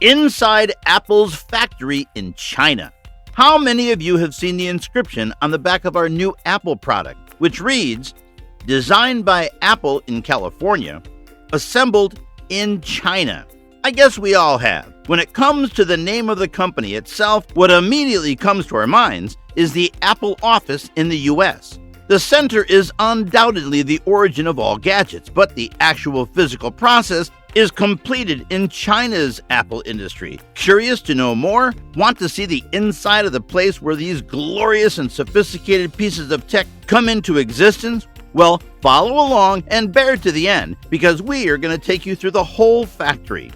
Inside Apple's factory in China. How many of you have seen the inscription on the back of our new Apple product, which reads, "Designed by Apple in California, assembled in China"? I guess we all have. When it comes to the name of the company itself, what immediately comes to our minds is the Apple office in the US. The center is undoubtedly the origin of all gadgets, but the actual physical process is completed in China's Apple industry. Curious to know more? Want to see the inside of the place where these glorious and sophisticated pieces of tech come into existence? Well, follow along and bear to the end, because we are going to take you through the whole factory.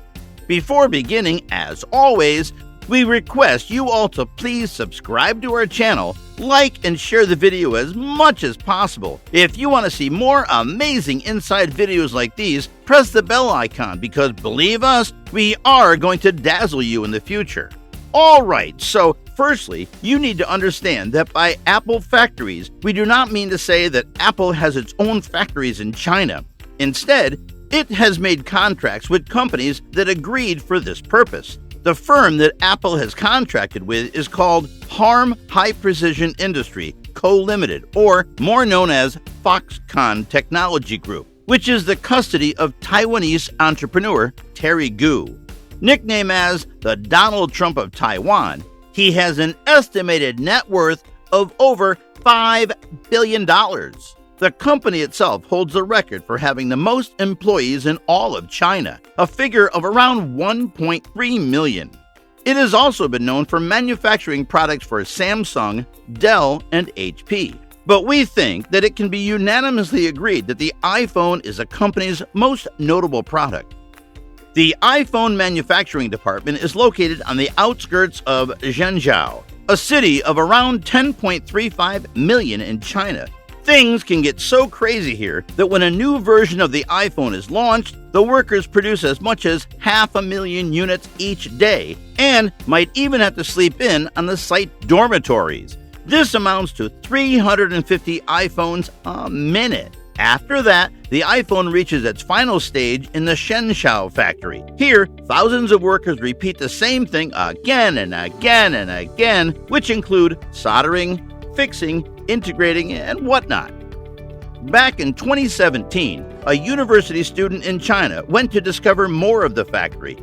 Before beginning, as always, we request you all to please subscribe to our channel, like and share the video as much as possible. If you want to see more amazing inside videos like these, press the bell icon, because believe us, we are going to dazzle you in the future. Alright, so firstly, you need to understand that by Apple factories, we do not mean to say that Apple has its own factories in China. Instead, it has made contracts with companies that agreed for this purpose. The firm that Apple has contracted with is called Harm High Precision Industry Co. Limited, or more known as Foxconn Technology Group, which is the custody of Taiwanese entrepreneur Terry Gu. Nicknamed as the Donald Trump of Taiwan, he has an estimated net worth of over $5 billion. The company itself holds the record for having the most employees in all of China, a figure of around 1.3 million. It has also been known for manufacturing products for Samsung, DELL, and HP. But we think that it can be unanimously agreed that the iPhone is the company's most notable product. The iPhone manufacturing department is located on the outskirts of Zhengzhou, a city of around 10.35 million in China. Things can get so crazy here that when a new version of the iPhone is launched, the workers produce as much as 500,000 units each day and might even have to sleep in on the site dormitories. This amounts to 350 iPhones a minute. After that, the iPhone reaches its final stage in the Zhengzhou factory. Here, thousands of workers repeat the same thing again and again and again, which include soldering, fixing, integrating, and whatnot. Back in 2017, a university student in China went to discover more of the factory.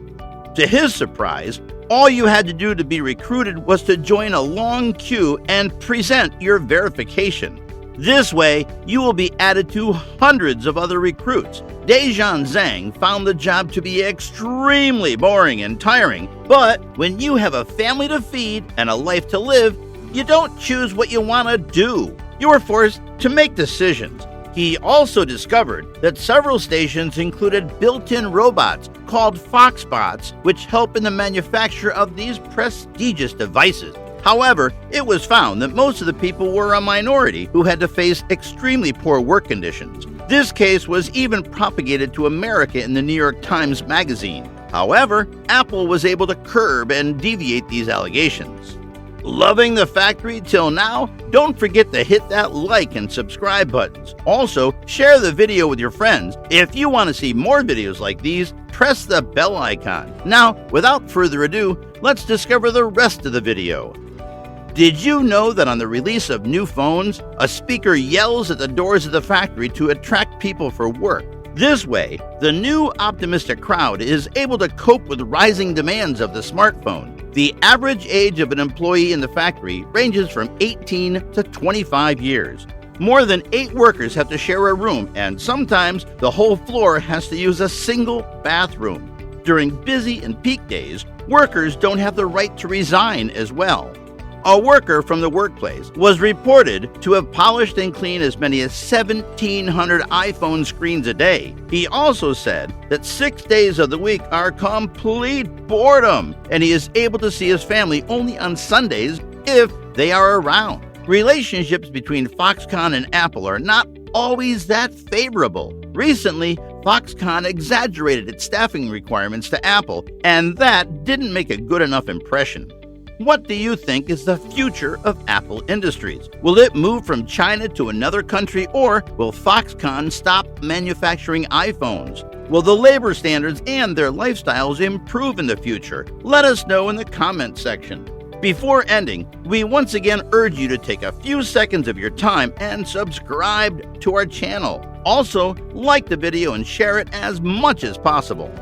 To his surprise, all you had to do to be recruited was to join a long queue and present your verification. This way, you will be added to hundreds of other recruits. Dejan Zhang found the job to be extremely boring and tiring, but when you have a family to feed and a life to live, you don't choose what you want to do. You are forced to make decisions. He also discovered that several stations included built-in robots called Foxbots, which help in the manufacture of these prestigious devices. However, it was found that most of the people were a minority who had to face extremely poor work conditions. This case was even propagated to America in the New York Times Magazine. However, Apple was able to curb and deviate these allegations. Loving the factory till now? Don't forget to hit that like and subscribe buttons. Also, share the video with your friends. If you want to see more videos like these, press the bell icon. Now, without further ado, let's discover the rest of the video. Did you know that on the release of new phones, a speaker yells at the doors of the factory to attract people for work? This way, the new optimistic crowd is able to cope with rising demands of the smartphone. The average age of an employee in the factory ranges from 18 to 25 years. More than 8 workers have to share a room, and sometimes the whole floor has to use a single bathroom. During busy and peak days, workers don't have the right to resign as well. A worker from the workplace was reported to have polished and cleaned as many as 1,700 iPhone screens a day. He also said that 6 days of the week are complete boredom, and he is able to see his family only on Sundays if they are around. Relationships between Foxconn and Apple are not always that favorable. Recently, Foxconn exaggerated its staffing requirements to Apple, and that didn't make a good enough impression. What do you think is the future of Apple Industries? Will it move from China to another country, or will Foxconn stop manufacturing iPhones? Will the labor standards and their lifestyles improve in the future? Let us know in the comment section. Before ending, we once again urge you to take a few seconds of your time and subscribe to our channel. Also, like the video and share it as much as possible.